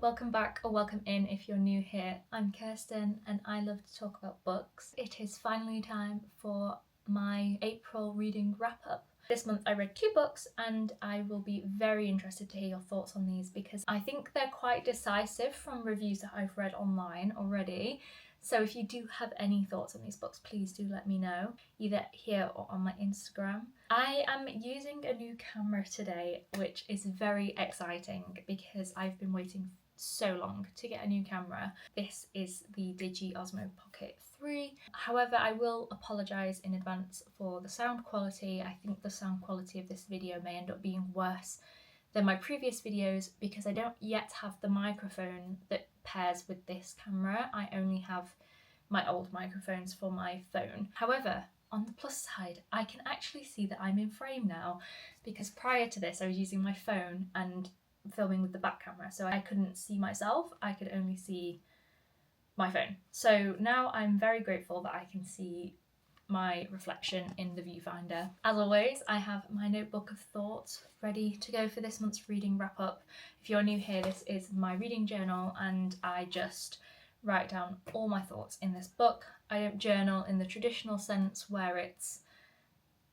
welcome back or welcome in if you're new here. I'm Kristin and I love to talk about books. It is finally time for my April reading wrap up. This month I read 2 books and I will be very interested to hear your thoughts on these because I think they're quite decisive from reviews that I've read online already. So if you do have any thoughts on these books, please do let me know, either here or on my Instagram. I am using a new camera today, which is very exciting because I've been waiting so long to get a new camera. This is the Digi Osmo Pocket 3. However, I will apologise in advance for the sound quality. I think the sound quality of this video may end up being worse than my previous videos because I don't yet have the microphone that pairs with this camera. I only have my old microphones for my phone. However, on the plus side, I can actually see that I'm in frame now because prior to this I was using my phone and filming with the back camera, so I couldn't see myself, I could only see my phone. So now I'm very grateful that I can see my reflection in the viewfinder. As always, I have my notebook of thoughts ready to go for this month's reading wrap up. If you're new here, this is my reading journal and I just write down all my thoughts in this book. I don't journal in the traditional sense where it's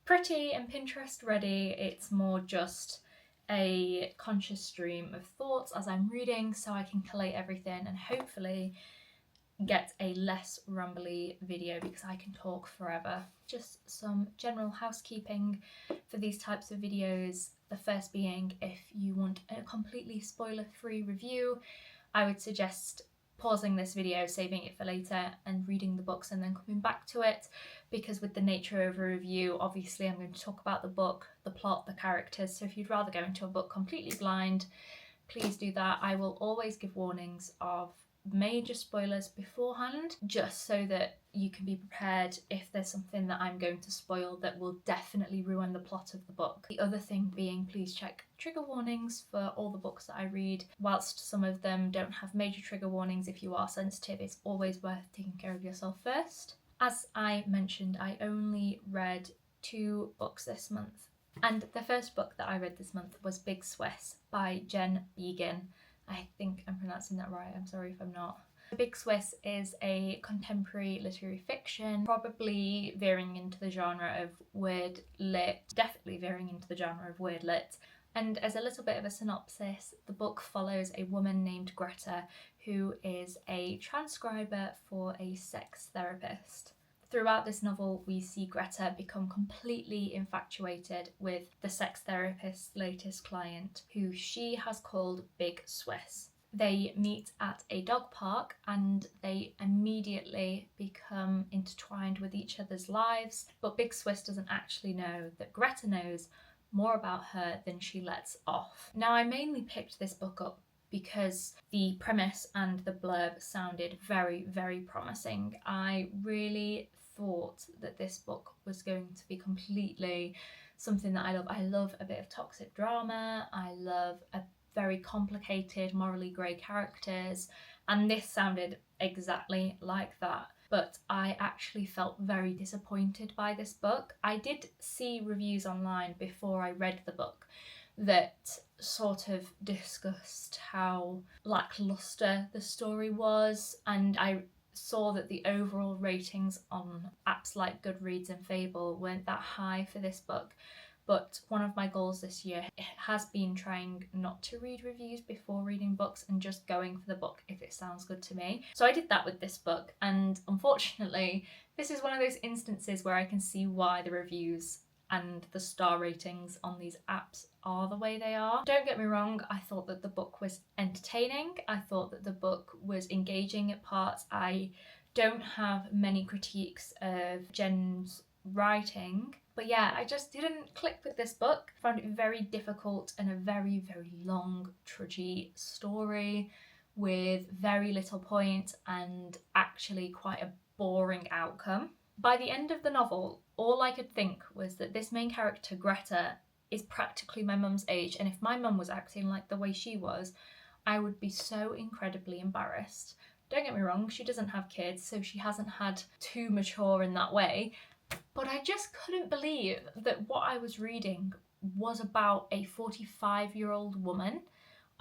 pretty and Pinterest ready. It's more just a conscious stream of thoughts as I'm reading so I can collate everything and hopefully get a less rambly video because I can talk forever. Just some general housekeeping for these types of videos. The first being, if you want a completely spoiler-free review, I would suggest pausing this video, saving it for later and reading the books and then coming back to it, because with the nature of a review, obviously I'm going to talk about the book, the plot, the characters, so if you'd rather go into a book completely blind, please do that. I will always give warnings of major spoilers beforehand, just so that you can be prepared if there's something that I'm going to spoil that will definitely ruin the plot of the book. The other thing being, please check trigger warnings for all the books that I read. Whilst some of them don't have major trigger warnings, if you are sensitive, it's always worth taking care of yourself first. As I mentioned, I only read 2 books this month, and the first book that I read this month was Big Swiss by Jen Beagin. I think I'm pronouncing that right, I'm sorry if I'm not. Big Swiss is a contemporary literary fiction, probably veering into the genre of weird lit, definitely veering into the genre of weird lit. And as a little bit of a synopsis, the book follows a woman named Greta who is a transcriber for a sex therapist. Throughout this novel, we see Greta become completely infatuated with the sex therapist's latest client, who she has called Big Swiss. They meet at a dog park and they immediately become intertwined with each other's lives, but Big Swiss doesn't actually know that Greta knows more about her than she lets off. Now, I mainly picked this book up because the premise and the blurb sounded very, very promising. I really thought that this book was going to be completely something that I love. I love a bit of toxic drama, I love a very complicated, morally grey characters, and this sounded exactly like that. But I actually felt very disappointed by this book. I did see reviews online before I read the book that sort of discussed how lackluster the story was, and I saw that the overall ratings on apps like Goodreads and Fable weren't that high for this book. But one of my goals this year has been trying not to read reviews before reading books and just going for the book if it sounds good to me. So I did that with this book, and unfortunately this is one of those instances where I can see why the reviews and the star ratings on these apps are the way they are. Don't get me wrong, I thought that the book was entertaining, I thought that the book was engaging at parts. I don't have many critiques of Jen's writing, but yeah, I just didn't click with this book. I found it very difficult and a very, very long, trudgy story with very little point and actually quite a boring outcome. By the end of the novel, all I could think was that this main character, Greta, is practically my mum's age, and if my mum was acting like the way she was, I would be so incredibly embarrassed. Don't get me wrong, she doesn't have kids, so she hasn't had to mature in that way, but I just couldn't believe that what I was reading was about a 45-year-old woman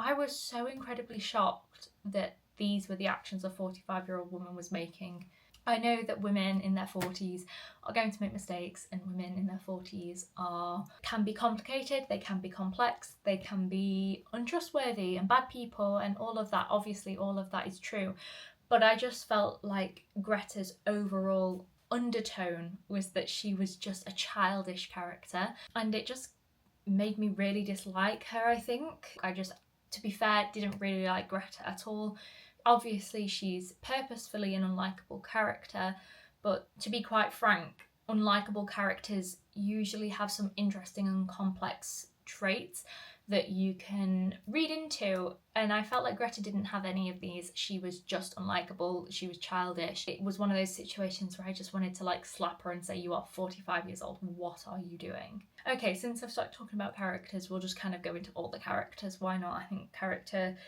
I was so incredibly shocked that these were the actions a 45-year-old woman was making. I know that women in their 40s are going to make mistakes, and women in their 40s can be complicated, they can be complex, they can be untrustworthy and bad people, and all of that. Obviously, all of that is true. But I just felt like Greta's overall undertone was that she was just a childish character, and it just made me really dislike her, I think. I just, to be fair, didn't really like Greta at all. Obviously, she's purposefully an unlikable character, but to be quite frank, unlikable characters usually have some interesting and complex traits that you can read into, and I felt like Greta didn't have any of these. She was just unlikable, she was childish. It was one of those situations where I just wanted to like slap her and say, you are 45 years old, what are you doing? Okay, since I've started talking about characters, we'll just kind of go into all the characters. Why not? I think character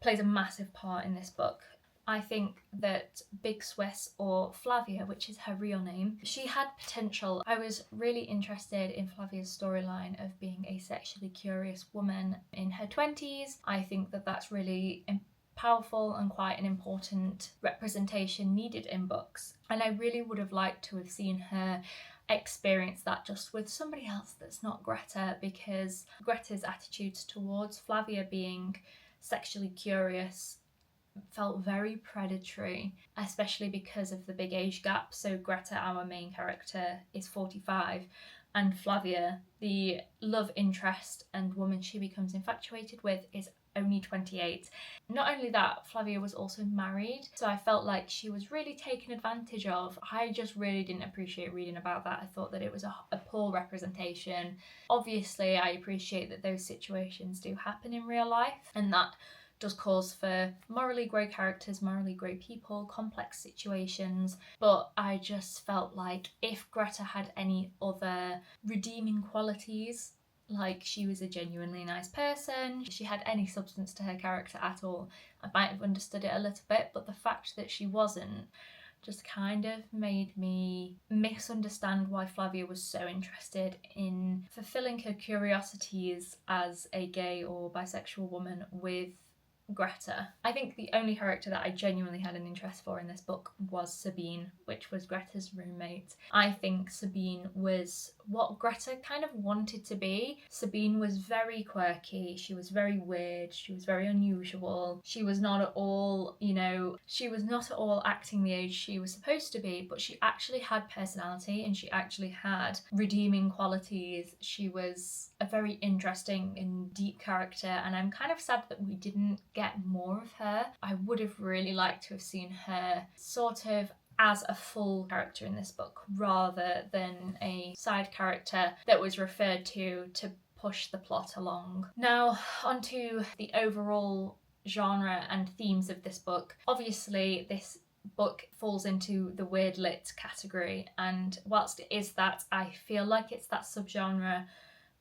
plays a massive part in this book. I think that Big Swiss, or Flavia, which is her real name, she had potential. I was really interested in Flavia's storyline of being a sexually curious woman in her 20s. I think that that's really powerful and quite an important representation needed in books. And I really would have liked to have seen her experience that just with somebody else that's not Greta, because Greta's attitudes towards Flavia being sexually curious felt very predatory, especially because of the big age gap. So Greta, our main character, is 45, and Flavia, the love interest and woman she becomes infatuated with, is only 28. Not only that, Flavia was also married, so I felt like she was really taken advantage of. I just really didn't appreciate reading about that. I thought that it was a poor representation. Obviously, I appreciate that those situations do happen in real life, and that does cause for morally grey characters, morally grey people, complex situations, but I just felt like if Greta had any other redeeming qualities, like she was a genuinely nice person, she had any substance to her character at all, I might have understood it a little bit, but the fact that she wasn't just kind of made me misunderstand why Flavia was so interested in fulfilling her curiosities as a gay or bisexual woman with Greta. I think the only character that I genuinely had an interest for in this book was Sabine, which was Greta's roommate. I think Sabine was what Greta kind of wanted to be. Sabine was very quirky, she was very weird, she was very unusual. She was not at all, she was not at all acting the age she was supposed to be, but she actually had personality and she actually had redeeming qualities. She was a very interesting and deep character, and I'm kind of sad that we didn't get more of her. I would have really liked to have seen her sort of as a full character in this book rather than a side character that was referred to push the plot along. Now, onto the overall genre and themes of this book. Obviously, this book falls into the weird lit category, and whilst it is that, I feel like it's that subgenre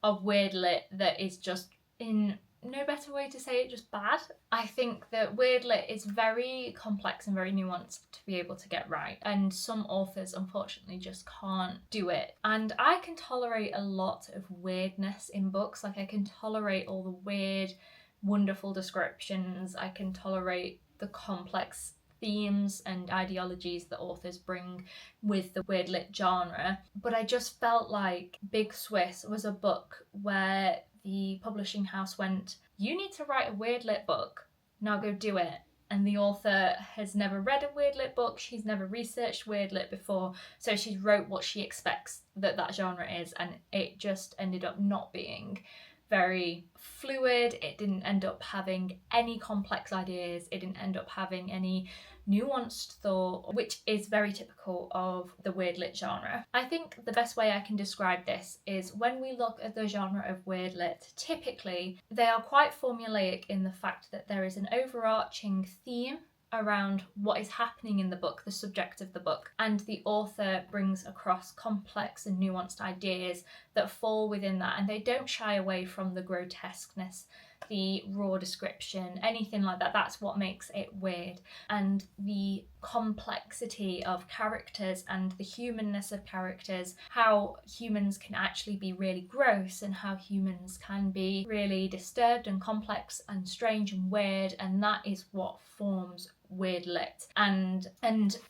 of weird lit that is just, in no better way to say it, just bad. I think that weird lit is very complex and very nuanced to be able to get right, and some authors unfortunately just can't do it. And I can tolerate a lot of weirdness in books. Like, I can tolerate all the weird, wonderful descriptions, I can tolerate the complex themes and ideologies that authors bring with the weird lit genre, but I just felt like Big Swiss was a book where the publishing house went, you need to write a weird lit book, now go do it. And the author has never read a weird lit book, she's never researched weird lit before, so she wrote what she expects that genre is, and it just ended up not being very fluid. It didn't end up having any complex ideas, it didn't end up having any nuanced thought, which is very typical of the weird lit genre. I think the best way I can describe this is when we look at the genre of weird lit, typically they are quite formulaic in the fact that there is an overarching theme around what is happening in the book, the subject of the book, and the author brings across complex and nuanced ideas that fall within that, and they don't shy away from the grotesqueness the raw description, anything like that. That's what makes it weird. And the complexity of characters and the humanness of characters, how humans can actually be really gross and how humans can be really disturbed and complex and strange and weird, and that is what forms weird lit. And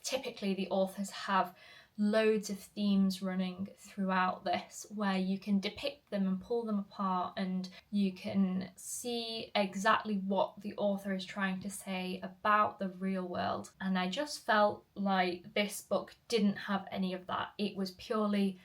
typically the authors have loads of themes running throughout this where you can depict them and pull them apart, and you can see exactly what the author is trying to say about the real world. And I just felt like this book didn't have any of that. It was purely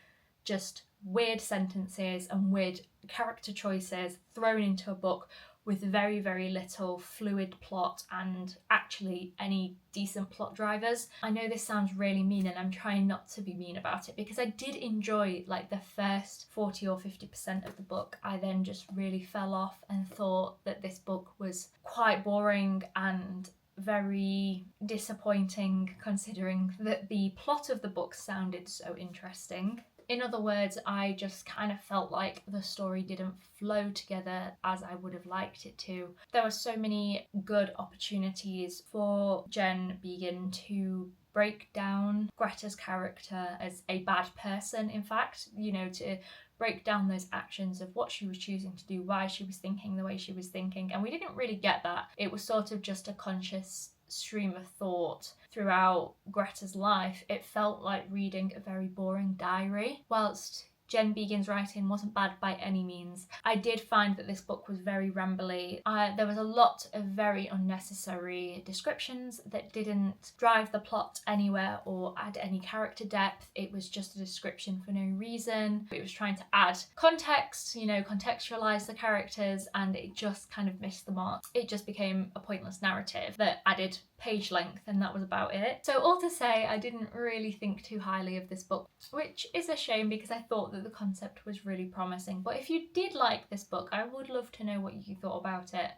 just weird sentences and weird character choices thrown into a book with very, very little fluid plot and actually any decent plot drivers. I know this sounds really mean, and I'm trying not to be mean about it, because I did enjoy like the first 40 or 50% of the book. I then just really fell off and thought that this book was quite boring and very disappointing, considering that the plot of the book sounded so interesting. In other words, I just kind of felt like the story didn't flow together as I would have liked it to. There were so many good opportunities for Jen Beagin to break down Greta's character as a bad person, in fact, you know, to break down those actions of what she was choosing to do, why she was thinking the way she was thinking, and we didn't really get that. It was sort of just a conscious stream of thought throughout Greta's life. It felt like reading a very boring diary. Whilst Jen Beagin's writing wasn't bad by any means, I did find that this book was very rambly. There was a lot of very unnecessary descriptions that didn't drive the plot anywhere or add any character depth. It was just a description for no reason. It was trying to add context, you know, contextualize the characters, and it just kind of missed the mark. It just became a pointless narrative that added page length, and that was about it. So all to say, I didn't really think too highly of this book, which is a shame because I thought that the concept was really promising. But if you did like this book, I would love to know what you thought about it,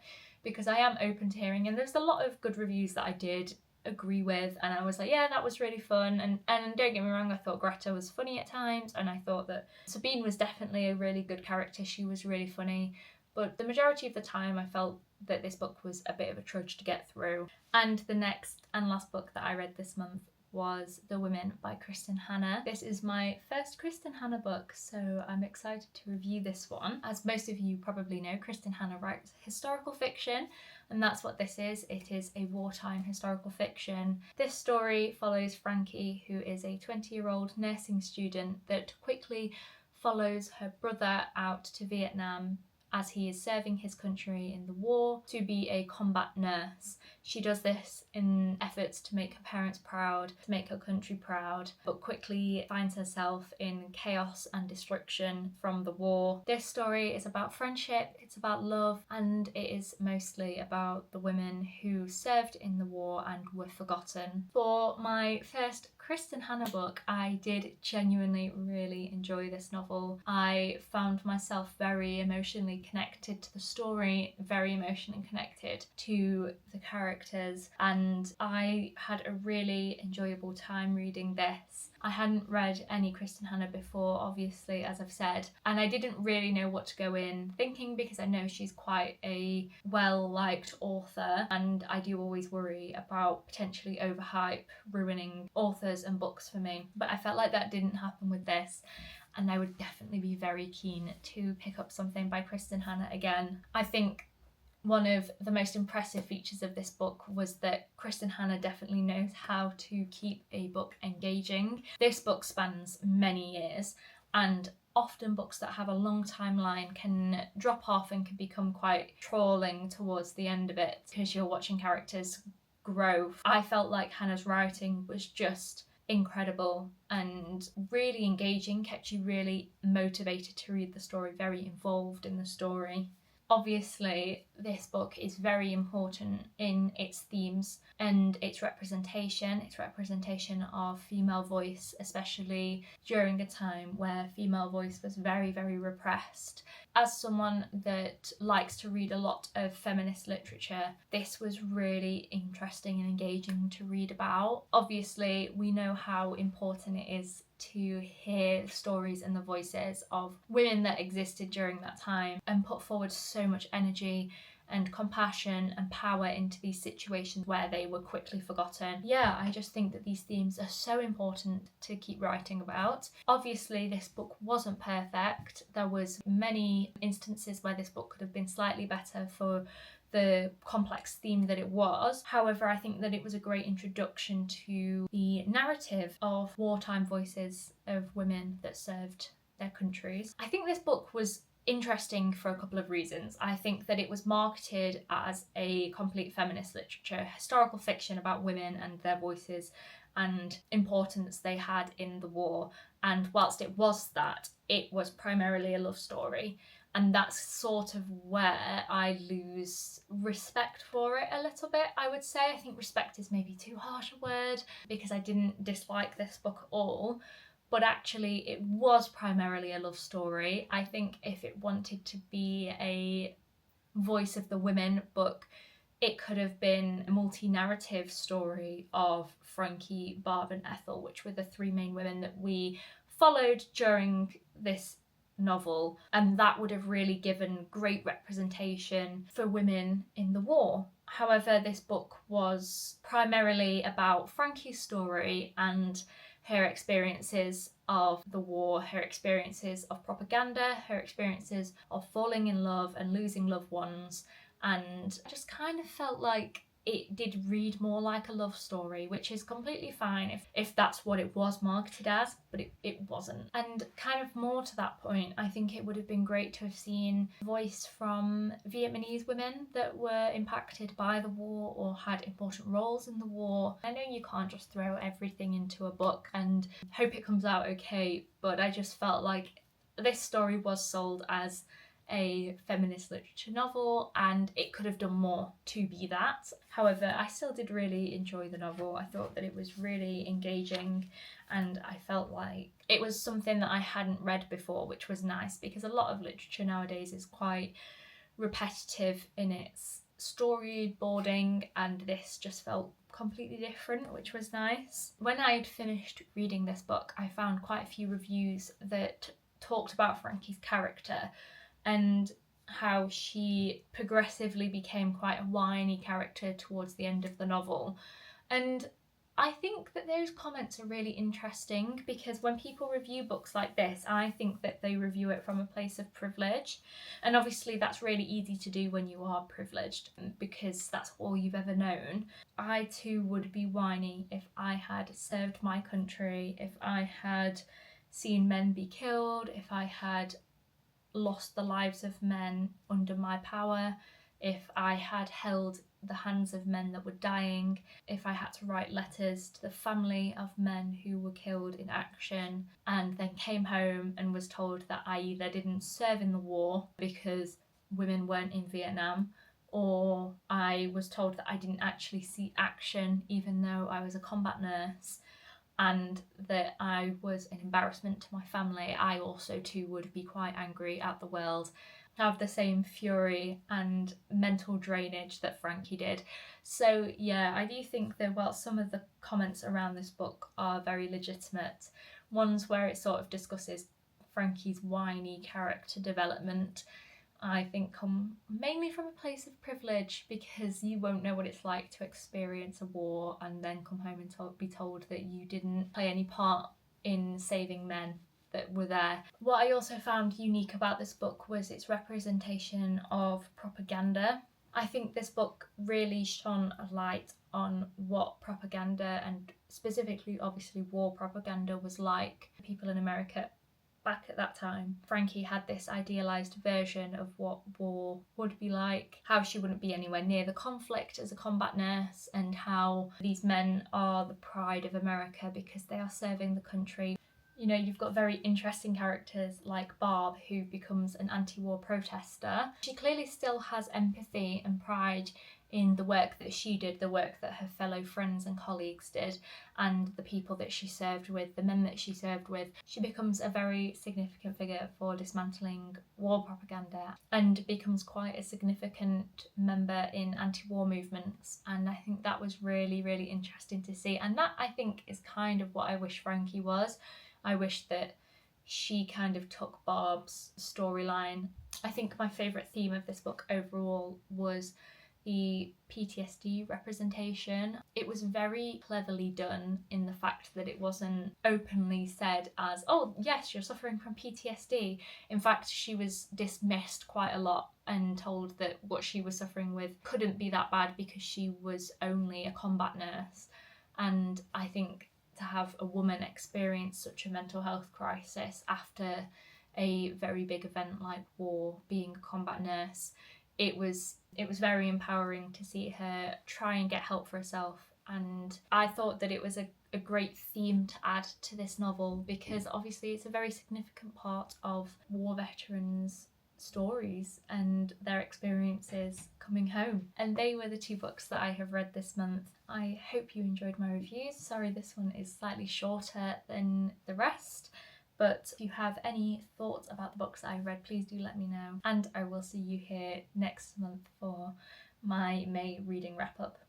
because I am open to hearing, and there's a lot of good reviews that I did agree with, and I was like, yeah, that was really fun. And don't get me wrong, I thought Greta was funny at times, and I thought that Sabine was definitely a really good character. She was really funny. But the majority of the time I felt that this book was a bit of a trudge to get through. And the next and last book that I read this month was The Women by Kristin Hannah. This is my first Kristin Hannah book, so I'm excited to review this one. As most of you probably know, Kristin Hannah writes historical fiction, and that's what this is. It is a wartime historical fiction. This story follows Frankie, who is a 20-year-old nursing student that quickly follows her brother out to Vietnam as he is serving his country in the war to be a combat nurse. She does this in efforts to make her parents proud, to make her country proud, but quickly finds herself in chaos and destruction from the war. This story is about friendship, it's about love, and it is mostly about the women who served in the war and were forgotten. For my first Kristin Hannah book, I did genuinely really enjoy this novel. I found myself very emotionally connected to the story, very emotionally connected to the characters, and I had a really enjoyable time reading this. I hadn't read any Kristin Hannah before, obviously, as I've said, and I didn't really know what to go in thinking, because I know she's quite a well-liked author, and I do always worry about potentially overhype ruining authors and books for me. But I felt like that didn't happen with this, and I would definitely be very keen to pick up something by Kristin Hannah again. I think one of the most impressive features of this book was that Kristin Hannah definitely knows how to keep a book engaging. This book spans many years, and often books that have a long timeline can drop off and can become quite trawling towards the end of it because you're watching characters grow. I felt like Hannah's writing was just incredible and really engaging, kept you really motivated to read the story, very involved in the story. Obviously, this book is very important in its themes and its representation of female voice, especially during a time where female voice was very, very repressed. As someone that likes to read a lot of feminist literature, this was really interesting and engaging to read about. Obviously, we know how important it is to hear stories and the voices of women that existed during that time and put forward so much energy and compassion and power into these situations where they were quickly forgotten. Yeah, I just think that these themes are so important to keep writing about. Obviously, this book wasn't perfect. There was many instances where this book could have been slightly better for the complex theme that it was. However, I think that it was a great introduction to the narrative of wartime voices of women that served their countries. I think this book was interesting for a couple of reasons. I think that it was marketed as a complete feminist literature, historical fiction about women and their voices and importance they had in the war. And whilst it was that, it was primarily a love story. And that's sort of where I lose respect for it a little bit, I would say. I think respect is maybe too harsh a word, because I didn't dislike this book at all. But actually it was primarily a love story. I think if it wanted to be a voice of the women book, it could have been a multi-narrative story of Frankie, Barb and Ethel, which were the three main women that we followed during this novel, and that would have really given great representation for women in the war. However, this book was primarily about Frankie's story and her experiences of the war, her experiences of propaganda, her experiences of falling in love and losing loved ones, and I just kind of felt like it did read more like a love story, which is completely fine if that's what it was marketed as, but it wasn't. And kind of more to that point, I think it would have been great to have seen voice from Vietnamese women that were impacted by the war or had important roles in the war. I know you can't just throw everything into a book and hope it comes out okay, but I just felt like this story was sold as a feminist literature novel and it could have done more to be that. However, I still did really enjoy the novel. I thought that it was really engaging and I felt like it was something that I hadn't read before, which was nice because a lot of literature nowadays is quite repetitive in its storyboarding and this just felt completely different, which was nice. When I'd finished reading this book, I found quite a few reviews that talked about Frankie's character and how she progressively became quite a whiny character towards the end of the novel. And I think that those comments are really interesting because when people review books like this, I think that they review it from a place of privilege. And obviously that's really easy to do when you are privileged because that's all you've ever known. I too would be whiny if I had served my country, if I had seen men be killed, if I had lost the lives of men under my power, if I had held the hands of men that were dying, if I had to write letters to the family of men who were killed in action and then came home and was told that I either didn't serve in the war because women weren't in Vietnam, or I was told that I didn't actually see action even though I was a combat nurse, and that I was an embarrassment to my family, I also too would be quite angry at the world, have the same fury and mental drainage that Frankie did. So yeah, I do think that while some of the comments around this book are very legitimate, ones where it sort of discusses Frankie's whiny character development, I think come mainly from a place of privilege because you won't know what it's like to experience a war and then come home and be told that you didn't play any part in saving men that were there. What I also found unique about this book was its representation of propaganda. I think this book really shone a light on what propaganda and specifically obviously war propaganda was like for people in America back at that time. Frankie had this idealised version of what war would be like, how she wouldn't be anywhere near the conflict as a combat nurse, and how these men are the pride of America because they are serving the country. You know, you've got very interesting characters like Barb, who becomes an anti-war protester. She clearly still has empathy and pride in the work that she did, the work that her fellow friends and colleagues did, and the people that she served with, the men that she served with. She becomes a very significant figure for dismantling war propaganda and becomes quite a significant member in anti-war movements. And I think that was really, really interesting to see. And that, I think, is kind of what I wish Frankie was. I wish that she kind of took Barb's storyline. I think my favourite theme of this book overall was the PTSD representation. It was very cleverly done in the fact that it wasn't openly said as, oh yes, you're suffering from PTSD. In fact, she was dismissed quite a lot and told that what she was suffering with couldn't be that bad because she was only a combat nurse. And I think to have a woman experience such a mental health crisis after a very big event like war, being a combat nurse, it was very empowering to see her try and get help for herself. And I thought that it was a great theme to add to this novel, because obviously it's a very significant part of war veterans' stories and their experiences coming home. And they were the 2 books that I have read this month. I hope you enjoyed my reviews. Sorry this one is slightly shorter than the rest, but if you have any thoughts about the books I read, please do let me know. And I will see you here next month for my May reading wrap up.